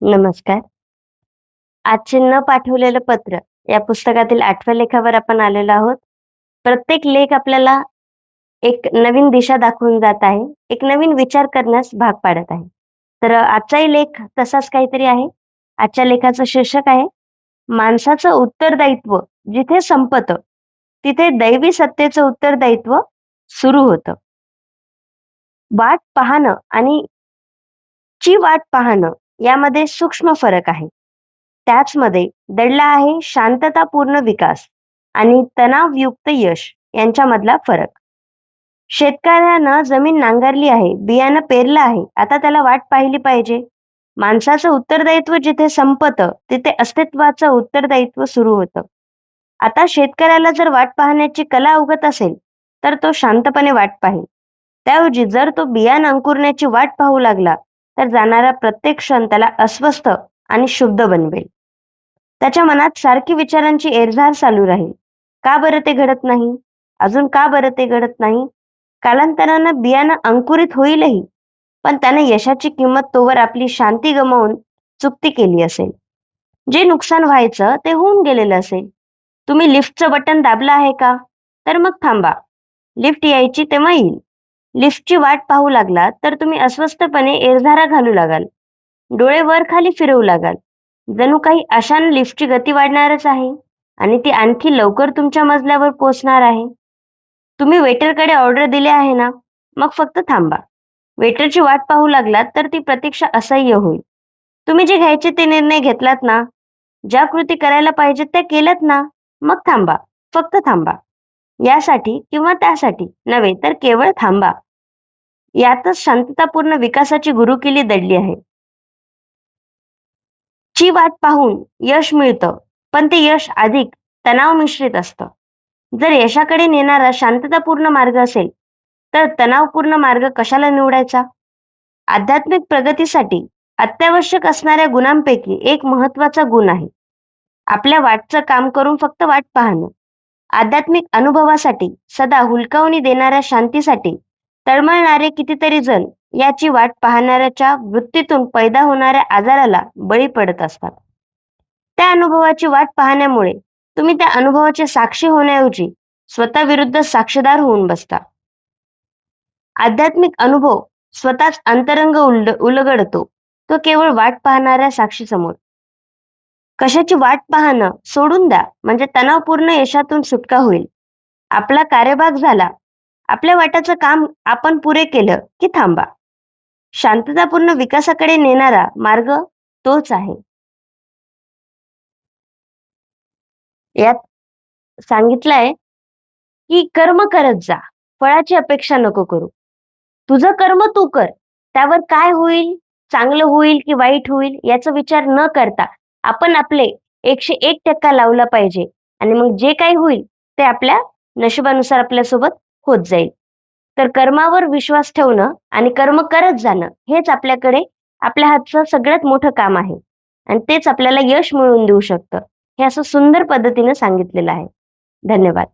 नमस्कार. आजचे न पाठवलेलं पत्र या पुस्तकातील 8व्या लेखावर आपण आलेलो आहोत. प्रत्येक लेख आपल्याला एक नवीन दिशा दाखवून जात आहे. एक नवीन विचार करण्यास भाग पाडत आहे. तर आजचाही लेख तसाच काहीतरी आहे. आजच्या लेखाचं शीर्षक आहे, माणसाचं उत्तरदायित्व जिथे संपतं, तिथे दैवी सत्तेचं उत्तरदायित्व सुरू होतं. वाट पाहणं आणि ची वाट पाहणं यामध्ये सूक्ष्म फरक आहे. त्याचमध्ये दडला आहे शांततापूर्ण विकास आणि तणावयुक्त यश यांच्यामधला फरक. शेतकऱ्यानं जमीन नांगरली आहे, बियाणं पेरलं आहे, आता त्याला वाट पाहिली पाहिजे. माणसाचं उत्तरदायित्व जिथे संपतं, तिथे अस्तित्वाचं उत्तरदायित्व सुरू होतं. आता शेतकऱ्याला जर वाट पाहण्याची कला अवगत असेल, तर तो शांतपणे वाट पाहेल. त्याऐवजी जर तो बियाणं अंकुरण्याची वाट पाहू लागला, तर जाणारा प्रत्येक क्षण त्याला अस्वस्थ आणि शुद्ध बनवेल. त्याच्या मनात सारखी विचारांची एरझार चालू राहील. का बरं ते घडत नाही? अजून का बरं ते घडत नाही? कालांतरानं बियाणं अंकुरित होईलही, पण त्याने यशाची किंमत तोवर आपली शांती गमावून चुकती केली असेल. जे नुकसान व्हायचं ते होऊन गेलेलं असेल. तुम्ही लिफ्टचं बटन दाबलं आहे का? तर मग थांबा. लिफ्ट यायची तेव्हा येईल. लिफ्टची वाट पाहू लागलात तर तुम्ही अस्वस्थपणे एरझारा घालू लागाल. डोळे वर खाली फिरवू लागाल. जणू काही अशानं लिफ्टची गती वाढणारच आहे आणि ती आणखी लवकर तुमच्या मजल्यावर पोहोचणार आहे. तुम्ही वेटरकडे ऑर्डर दिली आहे ना, मग फक्त थांबा. वेटरची वाट पाहू लागलात तर ती प्रतीक्षा असह्य होईल. तुम्ही जे घ्यायचे ते निर्णय घेतलात ना, ज्या कृती करायला पाहिजेत त्या केल्यात ना, मग थांबा. फक्त थांबा. यासाठी किंवा त्यासाठी नव्हे तर केवळ थांबा. यातच शांततापूर्ण विकासाची गुरुकिल्ली दडली आहे. ची वाट पाहून यश मिळतं, पण ते यश अधिक तणाव मिश्रित असतं. जर यशाकडे नेणारा शांततापूर्ण मार्ग असेल, तर तणावपूर्ण मार्ग कशाला निवडायचा? आध्यात्मिक प्रगतीसाठी अत्यावश्यक असणाऱ्या गुणांपैकी एक महत्त्वाचा गुण आहे. आपल्या वाटचं काम करून फक्त वाट पाहणं. आध्यात्मिक अनुभवासाठी सदा हुलकावणी देणाऱ्या शांतीसाठी तळमळणारे कितीतरी जण याची वाट पाहणाऱ्याच्या वृत्तीतून पैदा होणाऱ्या आजाराला बळी पडत असतात. त्या अनुभवाची वाट पाहण्यामुळे तुम्ही त्या अनुभवाचे साक्षी होण्याऐवजी स्वतःविरुद्ध साक्षीदार होऊन बसता. आध्यात्मिक अनुभव स्वतःच अंतरंग उलगडतो. तो केवळ वाट पाहणाऱ्या साक्षीसमोर. कशाची वाट पाहणं सोडून द्या, म्हणजे तणावपूर्ण यशातून सुटका होईल. आपला कार्यभाग झाला. आपल्या वाटाचं काम आपण पुरे केलं की थांबा. शांततापूर्ण विकासाकडे नेणारा मार्ग तोच आहे. यात सांगितलंय की कर्म करत जा. फळाची अपेक्षा नको करू. तुझं कर्म तू कर. त्यावर काय होईल, चांगलं होईल की वाईट होईल याचा विचार न करता आपण आपले 101% लावला पाहिजे आणि मग जे काही होईल ते आपल्या नशिबानुसार आपल्यासोबत होत जाईल. तर कर्मावर विश्वास ठेवणं आणि कर्म करत जाणं हेच आपल्याकडे आपल्या हातचं सगळ्यात मोठं काम आहे आणि तेच आपल्याला यश मिळवून देऊ शकतं. हे असं सुंदर पद्धतीने सांगितलेलं आहे. धन्यवाद.